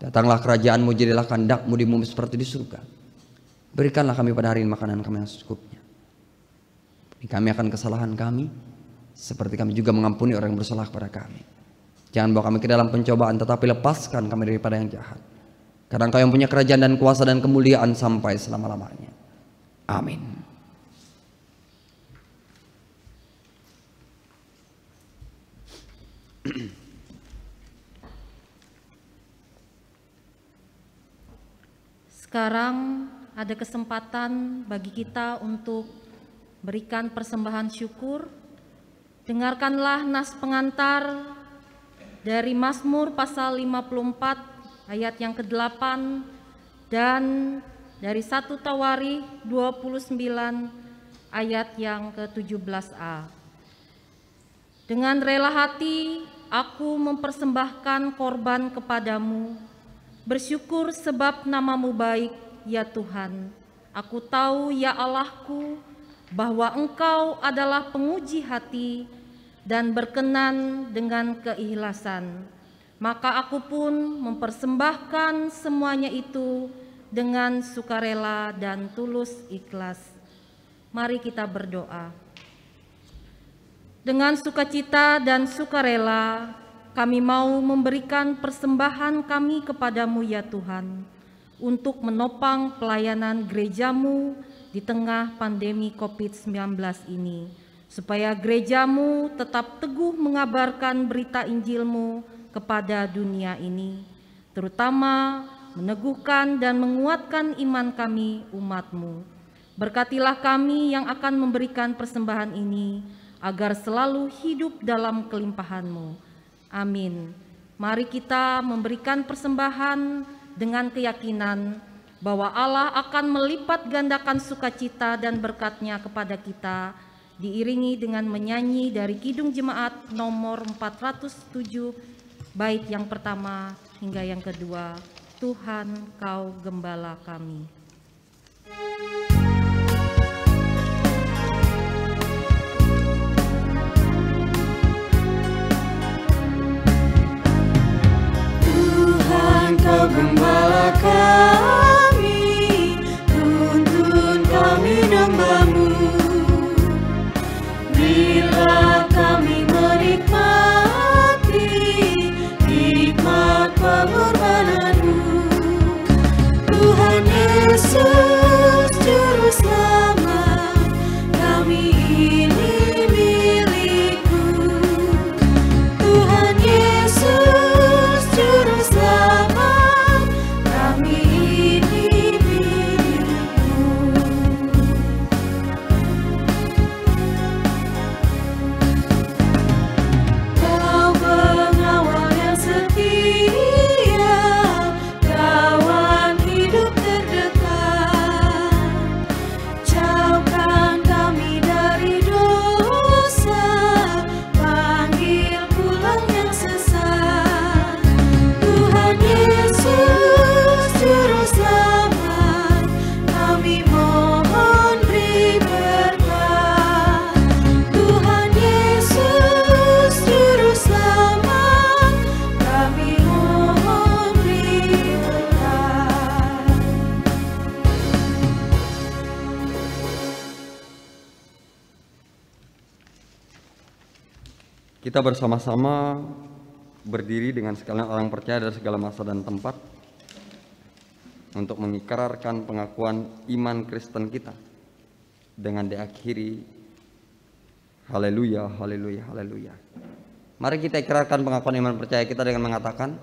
Datanglah kerajaanmu, jadilah kehendakmu di bumi seperti di surga. Berikanlah kami pada hari ini makanan kami yang secukupnya. Kami akan kesalahan kami, seperti kami juga mengampuni orang yang bersalah kepada kami. Jangan bawa kami ke dalam pencobaan, tetapi lepaskan kami daripada yang jahat. Karena Engkau yang punya kerajaan dan kuasa dan kemuliaan sampai selama-lamanya. Amin. Sekarang ada kesempatan bagi kita untuk berikan persembahan syukur. Dengarkanlah nas pengantar dari Mazmur pasal 54 ayat yang ke-8 dan dari 1 Tawarikh 29 ayat yang ke-17a. Dengan rela hati aku mempersembahkan korban kepadamu, bersyukur sebab namamu baik, ya Tuhan. Aku tahu, ya Allahku, bahwa Engkau adalah penguji hati dan berkenan dengan keikhlasan. Maka aku pun mempersembahkan semuanya itu dengan sukarela dan tulus ikhlas. Mari kita berdoa. Dengan sukacita dan sukarela, kami mau memberikan persembahan kami kepadamu, ya Tuhan, untuk menopang pelayanan gerejamu di tengah pandemi COVID-19 ini, supaya gerejamu tetap teguh mengabarkan berita Injilmu kepada dunia ini, terutama meneguhkan dan menguatkan iman kami, umatmu. Berkatilah kami yang akan memberikan persembahan ini, agar selalu hidup dalam kelimpahan-Mu. Amin. Mari kita memberikan persembahan dengan keyakinan bahwa Allah akan melipat gandakan sukacita dan berkat-Nya kepada kita, diiringi dengan menyanyi dari Kidung Jemaat nomor 407, bait yang pertama hingga yang kedua, Tuhan Kau Gembala Kami. Tuhan Kau Gembala kami, tuntun kami domba-Mu. Bila kami menikmati hikmat pengorbanan-Mu, Tuhan Yesus Juru Selamat, kami ini milik-Mu. Tuhan Yesus Juru Selamat, kami ini milik-Mu. Kau pengawal yang setia, kawan hidup terdekat. Jauhkan kami dari dosa, panggil pulang yang sesat. Tuhan Yesus Juru Selamat, kami mohon beri berkat. Tuhan Yesus Juru Selamat, kami mohon beri berkat. Kita bersama-sama berdiri dengan sekalian orang percaya dari segala masa dan tempat. untuk mengikrarkan pengakuan iman Kristen kita dengan diakhiri haleluya, haleluya, haleluya. Mari kita ikrarkan pengakuan iman percaya kita dengan mengatakan,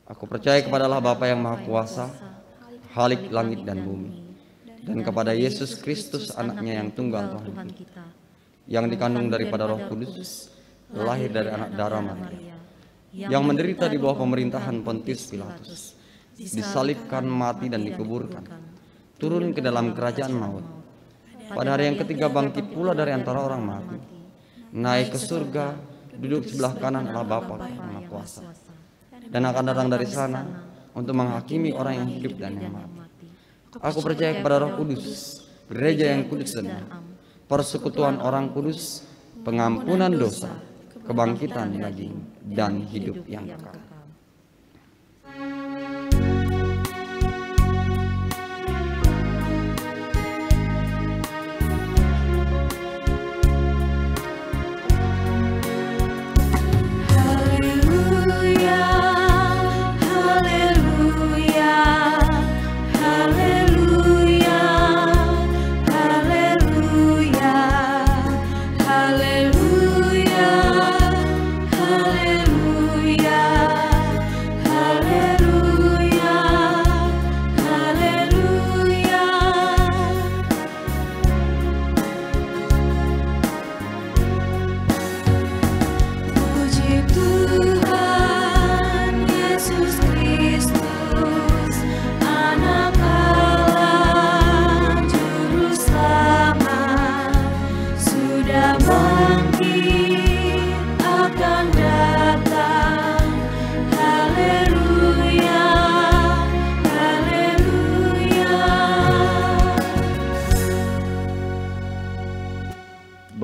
aku percaya kepada Allah Bapa yang Maha Kuasa, Khalik langit dan bumi, dan kepada Yesus Kristus anaknya yang tunggal Tuhan kita, yang dikandung daripada Roh Kudus, lahir dari anak darah Maria, yang menderita di bawah pemerintahan Pontius Pilatus, disalibkan, mati dan dikuburkan, turun ke dalam kerajaan maut, pada hari yang ketiga bangkit pula dari antara orang mati, naik ke surga, duduk sebelah kanan Allah Bapa yang Maha Kuasa, dan akan datang dari sana untuk menghakimi orang yang hidup dan yang mati. Aku percaya kepada Roh Kudus, gereja yang kudus dan am, persekutuan orang kudus, pengampunan dosa, kebangkitan daging, dan hidup yang kekal.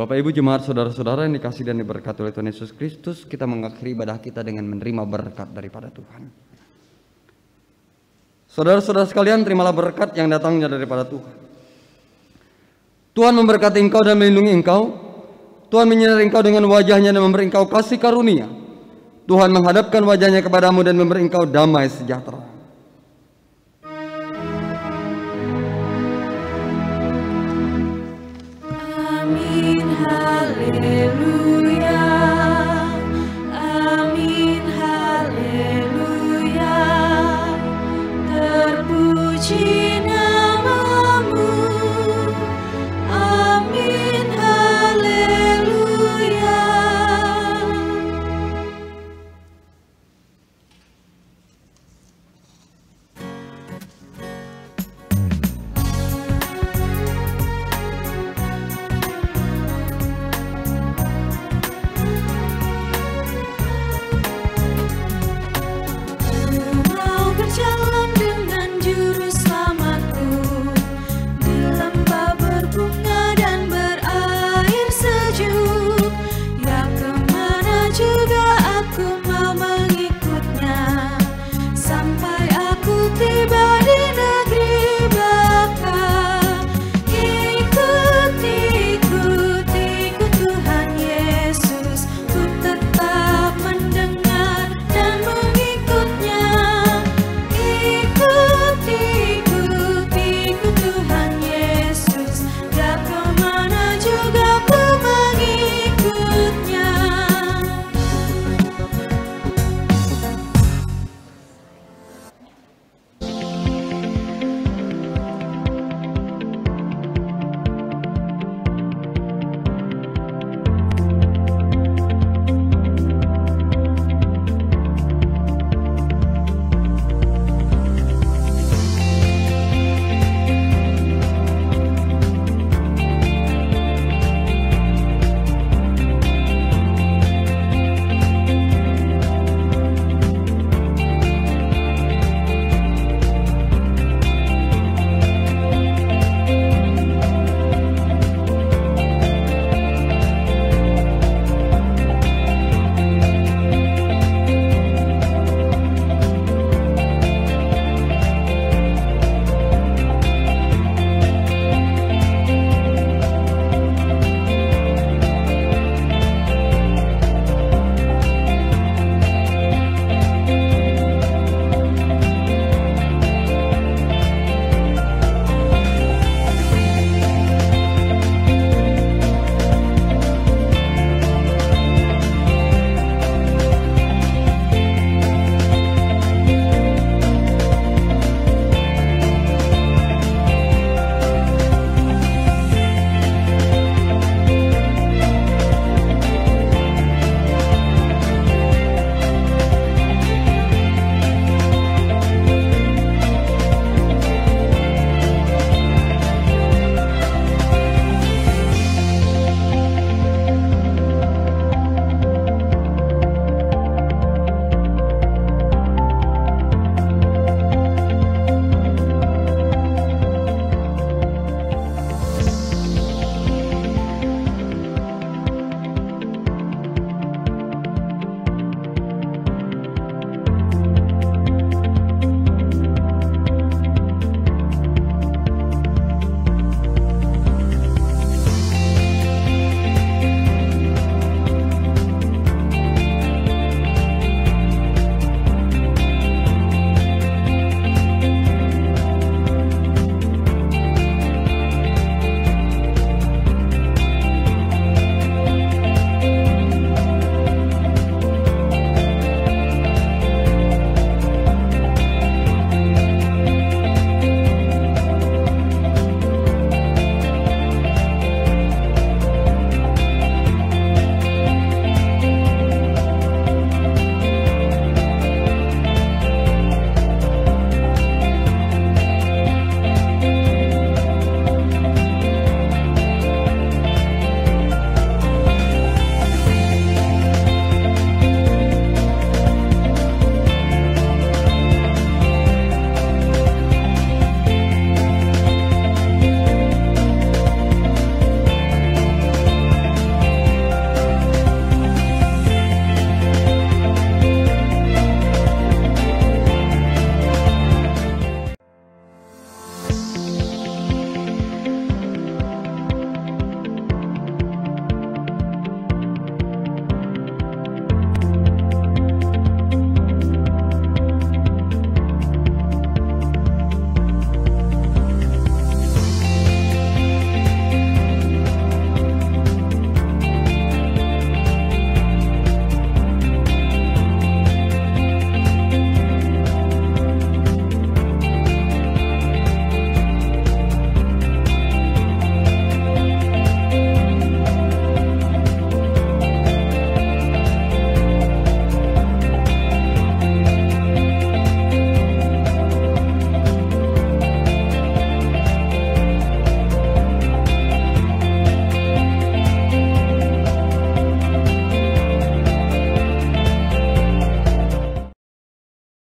Bapak Ibu jemaat saudara-saudara yang dikasihi dan diberkati oleh Tuhan Yesus Kristus, kita mengakhiri ibadah kita dengan menerima berkat daripada Tuhan. Saudara-saudara sekalian, terimalah berkat yang datangnya daripada Tuhan. Tuhan memberkati engkau dan melindungi engkau. Tuhan menyinari engkau dengan wajahnya dan memberi engkau kasih karunia. Tuhan menghadapkan wajahnya kepadamu dan memberi engkau damai sejahtera. Amin, haleluya.